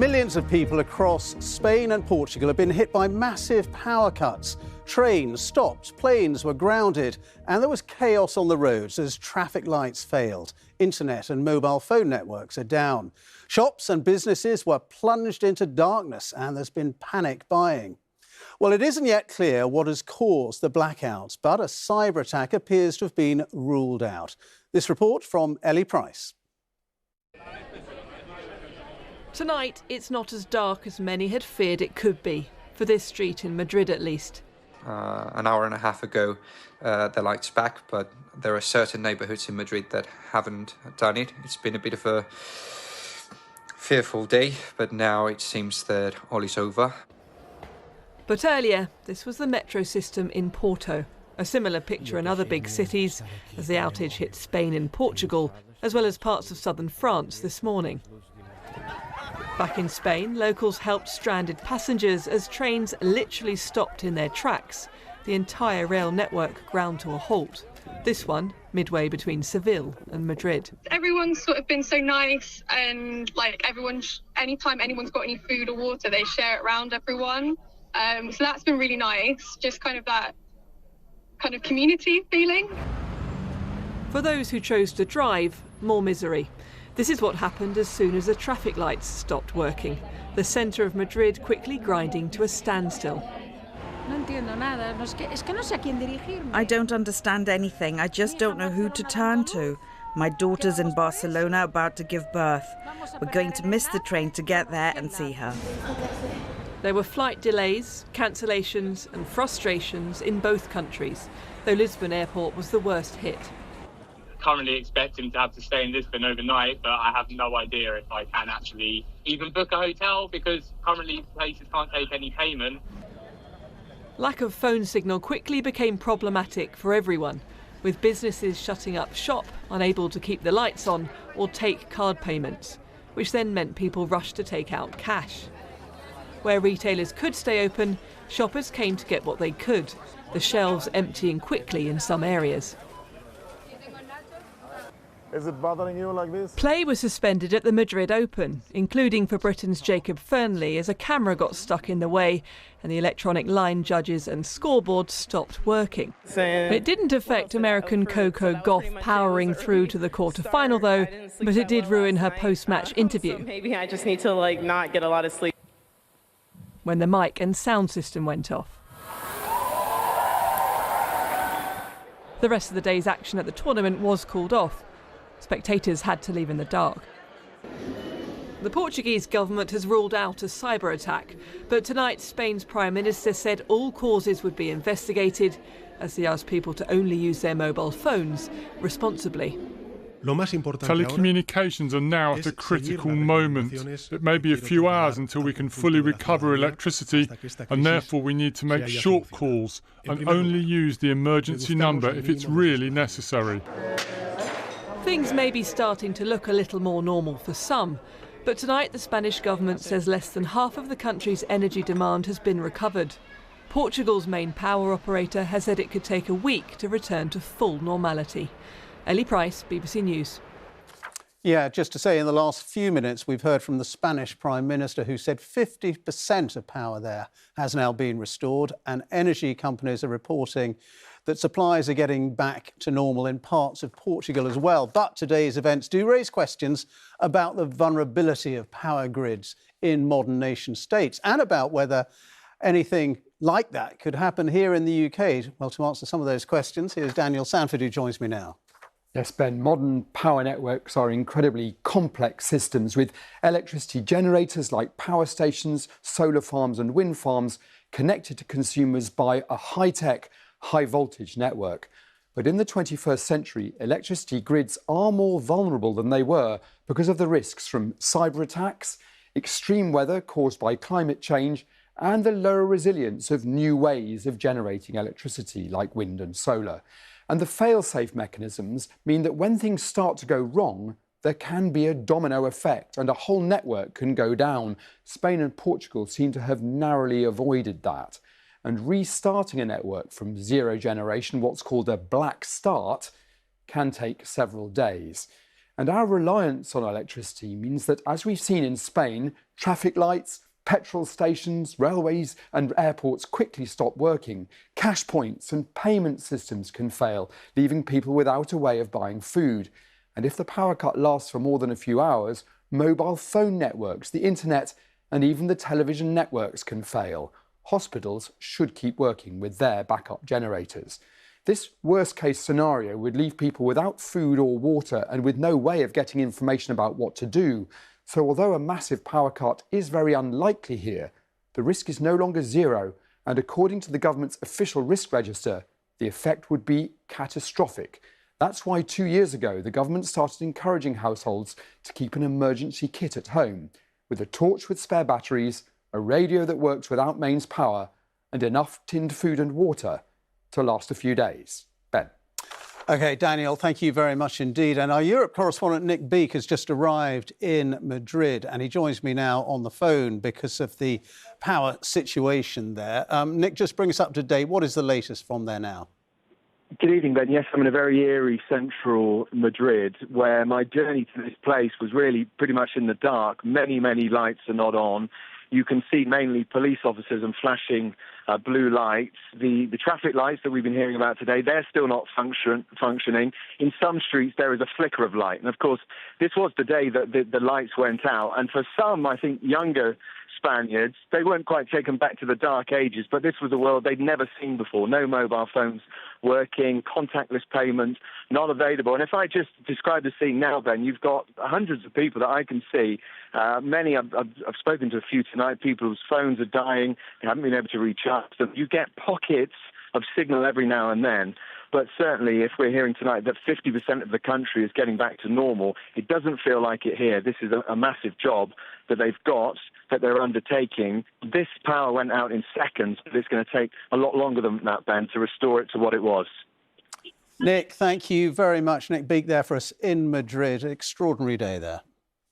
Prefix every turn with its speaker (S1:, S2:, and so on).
S1: Millions of people across Spain and Portugal have been hit by massive power cuts. Trains stopped, planes were grounded, and there was chaos on the roads as traffic lights failed. Internet and mobile phone networks are down. Shops and businesses were plunged into darkness, and there's been panic buying. Well, it isn't yet clear what has caused the blackouts, but a cyber attack appears to have been ruled out. This report from Ellie Price.
S2: Tonight, it's not as dark as many had feared it could be, for this street in Madrid at least.
S3: An hour and a half ago, the light's back, but there are certain neighbourhoods in Madrid that haven't done it. It's been a bit of a fearful day, but now it seems that all is over.
S2: But earlier, this was the metro system in Porto. A similar picture in other big cities as the outage hit Spain and Portugal, as well as parts of southern France this morning. Back in Spain, locals helped stranded passengers as trains literally stopped in their tracks. The entire rail network ground to a halt. This one, midway between Seville and Madrid.
S4: Everyone's sort of been so nice, and anytime anyone's got any food or water, they share it around everyone. So that's been really nice, just kind of that kind of community feeling.
S2: For those who chose to drive, more misery. This is what happened as soon as the traffic lights stopped working. The centre of Madrid quickly grinding to a standstill.
S5: I don't understand anything. I just don't know who to turn to. My daughter's in Barcelona about to give birth. We're going to miss the train to get there and see her.
S2: There were flight delays, cancellations and frustrations in both countries, though Lisbon airport was the worst hit.
S6: Currently expecting to have to stay in Lisbon overnight, but I have no idea if I can actually even book a hotel because currently places can't take any payment.
S2: Lack of phone signal quickly became problematic for everyone, with businesses shutting up shop, unable to keep the lights on or take card payments, which then meant people rushed to take out cash. Where retailers could stay open, shoppers came to get what they could, the shelves emptying quickly in some areas.
S7: Is it bothering you like this?
S2: Play was suspended at the Madrid Open, including for Britain's Jacob Fernley, as a camera got stuck in the way and the electronic line judges and scoreboard stopped working. It didn't affect American Coco Gauff powering through to the quarter-final, though, but it did ruin her post-match interview.
S8: Maybe I just need to not get a lot of sleep.
S2: When the mic and sound system went off. The rest of the day's action at the tournament was called off. Spectators had to leave in the dark. The Portuguese government has ruled out a cyber attack, but tonight Spain's Prime Minister said all causes would be investigated as he asked people to only use their mobile phones responsibly.
S9: Telecommunications are now at a critical moment. It may be a few hours until we can fully recover electricity, and therefore we need to make short calls and only use the emergency number if it's really necessary.
S2: Things may be starting to look a little more normal for some, but tonight the Spanish government says less than half of the country's energy demand has been recovered. Portugal's main power operator has said it could take a week to return to full normality. Ellie Price, BBC News.
S1: Yeah, just to say, in the last few minutes, we've heard from the Spanish Prime Minister, who said 50% of power there has now been restored, and energy companies are reporting that supplies are getting back to normal in parts of Portugal as well. But today's events do raise questions about the vulnerability of power grids in modern nation states and about whether anything like that could happen here in the UK. Well, to answer some of those questions, here's Daniel Sanford, who joins me now.
S10: Yes, Ben, modern power networks are incredibly complex systems with electricity generators like power stations, solar farms and wind farms connected to consumers by a high-tech, high-voltage network. But in the 21st century, electricity grids are more vulnerable than they were because of the risks from cyber attacks, extreme weather caused by climate change, and the lower resilience of new ways of generating electricity like wind and solar. And the fail-safe mechanisms mean that when things start to go wrong, there can be a domino effect and a whole network can go down. Spain and Portugal seem to have narrowly avoided that. And restarting a network from zero generation, what's called a black start, can take several days. And our reliance on electricity means that, as we've seen in Spain, Traffic lights, petrol stations, railways and airports quickly stop working. Cash points and payment systems can fail, leaving people without a way of buying food. And if the power cut lasts for more than a few hours, mobile phone networks, the internet and even the television networks can fail. Hospitals should keep working with their backup generators. This worst-case scenario would leave people without food or water and with no way of getting information about what to do. So although a massive power cut is very unlikely here, the risk is no longer zero, and according to the government's official risk register, the effect would be catastrophic. That's why 2 years ago, the government started encouraging households to keep an emergency kit at home, with a torch with spare batteries, a radio that works without mains power, and enough tinned food and water to last a few days. Ben.
S1: OK, Daniel, thank you very much indeed. And our Europe correspondent Nick Beake has just arrived in Madrid, and he joins me now on the phone because of the power situation there. Nick, just bring us up to date. What is the latest from there now?
S11: Good evening, Ben. Yes, I'm in a very eerie central Madrid where my journey to this place was really pretty much in the dark. Many lights are not on. You can see mainly police officers and flashing blue lights. The traffic lights that we've been hearing about today, they're still not functioning. In some streets, there is a flicker of light. And, of course, this was the day that the lights went out. And for some, I think, younger Spaniards, they weren't quite taken back to the dark ages, but this was a world they'd never seen before. No mobile phones working, contactless payments not available. And if I just describe the scene now, Ben, you've got hundreds of people that I can see. Many, I've spoken to a few tonight, people whose phones are dying, they haven't been able to recharge them. You get pockets of signal every now and then. But certainly, if we're hearing tonight that 50% of the country is getting back to normal, it doesn't feel like it here. This is a massive job that they've got, that they're undertaking. This power went out in seconds, but it's going to take a lot longer than that, Ben, to restore it to what it was.
S1: Nick, thank you very much. Nick Beake there for us in Madrid. Extraordinary day there.